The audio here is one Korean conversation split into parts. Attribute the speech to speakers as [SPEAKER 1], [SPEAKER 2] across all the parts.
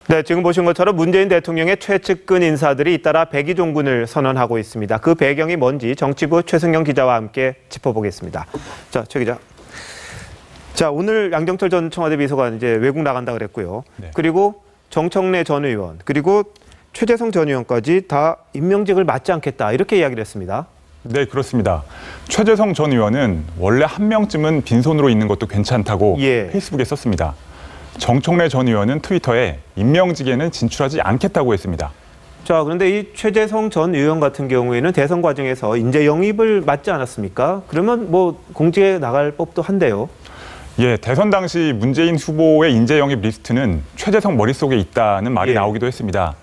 [SPEAKER 1] 네, 지금 보신 것처럼 문재인 대통령의 최측근 인사들이 잇따라 백의종군을 선언하고 있습니다. 그 배경이 뭔지 정치부 최승영 기자와 함께 짚어보겠습니다. 자, 최 기자. 자, 오늘 양정철 전 청와대 비서관 이제 외국 나간다 그랬고요. 네. 그리고 정청래 전 의원, 그리고 최재성 전 의원까지 다 임명직을 맡지 않겠다 이렇게 이야기를 했습니다.
[SPEAKER 2] 네, 그렇습니다. 최재성 전 의원은 원래 한 명쯤은 빈손으로 있는 것도 괜찮다고 페이스북에 썼습니다. 정청래 전 의원은 트위터에 임명직에는 진출하지 않겠다고 했습니다.
[SPEAKER 1] 자, 그런데 이 최재성 전 의원 같은 경우에는 대선 과정에서 인재 영입을 맡지 않았습니까? 그러면 뭐 공직에 나갈 법도 한데요.
[SPEAKER 2] 예, 대선 당시 문재인 후보의 인재 영입 리스트는 최재성 머릿속에 있다는 말이 나오기도 했습니다.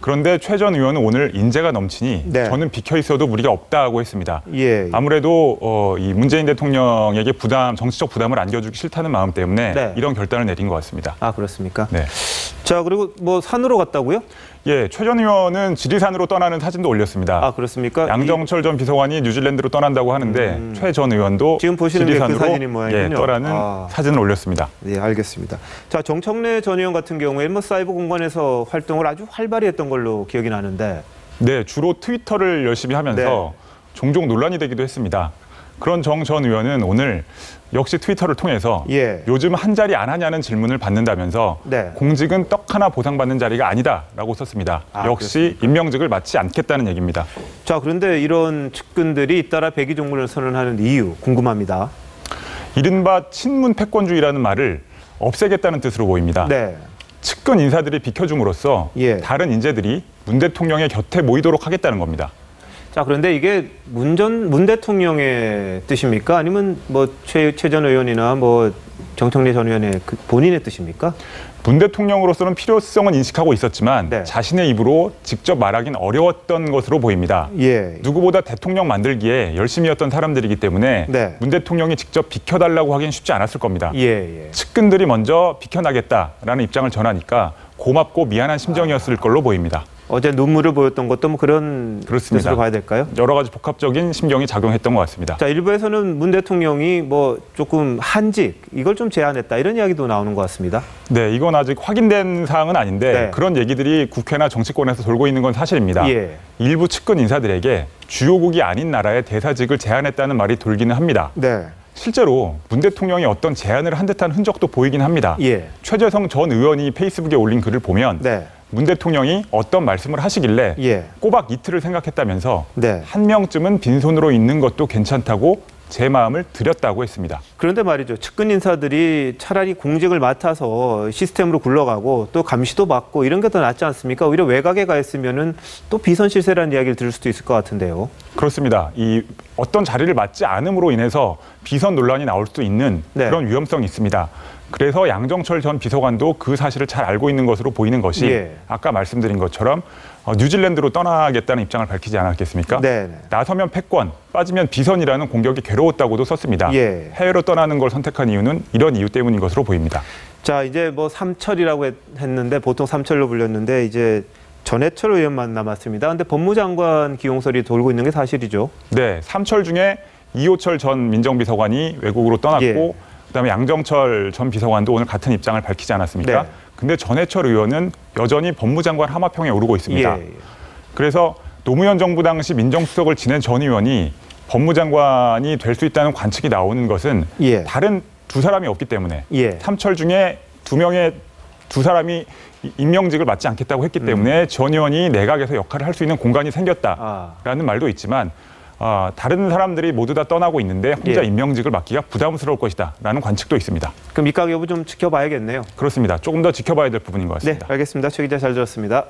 [SPEAKER 2] 그런데 최 전 의원은 오늘 인재가 넘치니 저는 비켜 있어도 무리가 없다고 했습니다. 아무래도 이 문재인 대통령에게 정치적 부담을 안겨주기 싫다는 마음 때문에 이런 결단을 내린 것 같습니다.
[SPEAKER 1] 아, 그렇습니까?
[SPEAKER 2] 네.
[SPEAKER 1] 자, 그리고 뭐 산으로 갔다고요?
[SPEAKER 2] 예, 최 전 의원은 지리산으로 떠나는 사진도 올렸습니다.
[SPEAKER 1] 아, 그렇습니까?
[SPEAKER 2] 양정철 전 비서관이 뉴질랜드로 떠난다고 하는데 최 전 의원도
[SPEAKER 1] 지금 보시는
[SPEAKER 2] 지리산으로
[SPEAKER 1] 그 사진인 모양이군요.
[SPEAKER 2] 떠나는 사진을 올렸습니다.
[SPEAKER 1] 네, 알겠습니다. 자, 정청래 전 의원 같은 경우에 뭐 사이버 공간에서 활동을 아주 활발히 했던 걸로 기억이 나는데.
[SPEAKER 2] 네, 주로 트위터를 열심히 하면서 종종 논란이 되기도 했습니다. 그런 정 전 의원은 오늘 역시 트위터를 통해서 요즘 한 자리 안 하냐는 질문을 받는다면서 공직은 떡 하나 보상받는 자리가 아니다라고 썼습니다. 역시 그렇습니까? 임명직을 맡지 않겠다는 얘기입니다.
[SPEAKER 1] 자, 그런데 이런 측근들이 잇따라 백의종군을 선언하는 이유 궁금합니다.
[SPEAKER 2] 이른바 친문 패권주의라는 말을 없애겠다는 뜻으로 보입니다. 측근 인사들이 비켜줌으로써 다른 인재들이 문 대통령의 곁에 모이도록 하겠다는 겁니다.
[SPEAKER 1] 자, 그런데 이게 문 대통령의 뜻입니까? 아니면 뭐 최 전 의원이나 뭐 정청래 전 의원의 본인의 뜻입니까?
[SPEAKER 2] 문 대통령으로서는 필요성은 인식하고 있었지만 자신의 입으로 직접 말하기는 어려웠던 것으로 보입니다. 누구보다 대통령 만들기에 열심히 했던 사람들이기 때문에 문 대통령이 직접 비켜달라고 하기는 쉽지 않았을 겁니다. 측근들이 먼저 비켜나겠다라는 입장을 전하니까 고맙고 미안한 심정이었을 걸로 보입니다.
[SPEAKER 1] 어제 눈물을 보였던 것도 뭐 그런 뜻으로 봐야 될까요?
[SPEAKER 2] 여러 가지 복합적인 심경이 작용했던 것 같습니다.
[SPEAKER 1] 자, 일부에서는 문 대통령이 뭐 조금 한직 이걸 좀 제안했다 이런 이야기도 나오는 것 같습니다.
[SPEAKER 2] 네, 이건 아직 확인된 사항은 아닌데 그런 얘기들이 국회나 정치권에서 돌고 있는 건 사실입니다. 일부 측근 인사들에게 주요국이 아닌 나라의 대사직을 제안했다는 말이 돌기는 합니다. 실제로 문 대통령이 어떤 제안을 한 듯한 흔적도 보이긴 합니다. 최재성 전 의원이 페이스북에 올린 글을 보면 문 대통령이 어떤 말씀을 하시길래 꼬박 이틀을 생각했다면서 한 명쯤은 빈손으로 있는 것도 괜찮다고 제 마음을 드렸다고 했습니다.
[SPEAKER 1] 그런데 말이죠. 측근 인사들이 차라리 공직을 맡아서 시스템으로 굴러가고 또 감시도 받고 이런 게 더 낫지 않습니까? 오히려 외곽에 가 있으면은 또 비선 실세라는 이야기를 들을 수도 있을 것 같은데요.
[SPEAKER 2] 그렇습니다. 이 어떤 자리를 맡지 않음으로 인해서 비선 논란이 나올 수 있는 그런 위험성이 있습니다. 그래서 양정철 전 비서관도 그 사실을 잘 알고 있는 것으로 보이는 것이 아까 말씀드린 것처럼 뉴질랜드로 떠나겠다는 입장을 밝히지 않았겠습니까? 나서면 패권, 빠지면 비선이라는 공격이 괴로웠다고도 썼습니다. 해외로 떠나는 걸 선택한 이유는 이런 이유 때문인 것으로 보입니다.
[SPEAKER 1] 자, 이제 뭐 삼철이라고 했는데 보통 삼철로 불렸는데 이제 전해철 의원만 남았습니다. 그런데 법무장관 기용설이 돌고 있는 게 사실이죠?
[SPEAKER 2] 네, 삼철 중에 이호철 전 민정비서관이 외국으로 떠났고 그다음에 양정철 전 비서관도 오늘 같은 입장을 밝히지 않았습니까? 근데 전해철 의원은 여전히 법무장관 하마평에 오르고 있습니다. 그래서 노무현 정부 당시 민정수석을 지낸 전 의원이 법무장관이 될 수 있다는 관측이 나오는 것은 다른 두 사람이 없기 때문에 삼철 중에 두 사람이 임명직을 맡지 않겠다고 했기 때문에 전 의원이 내각에서 역할을 할 수 있는 공간이 생겼다라는 말도 있지만 다른 사람들이 모두 다 떠나고 있는데 혼자 임명직을 맡기가 부담스러울 것이다라는 관측도 있습니다.
[SPEAKER 1] 그럼 입각 여부 좀 지켜봐야겠네요.
[SPEAKER 2] 그렇습니다. 조금 더 지켜봐야 될 부분인 것 같습니다.
[SPEAKER 1] 네, 알겠습니다. 최 기자 잘 들었습니다.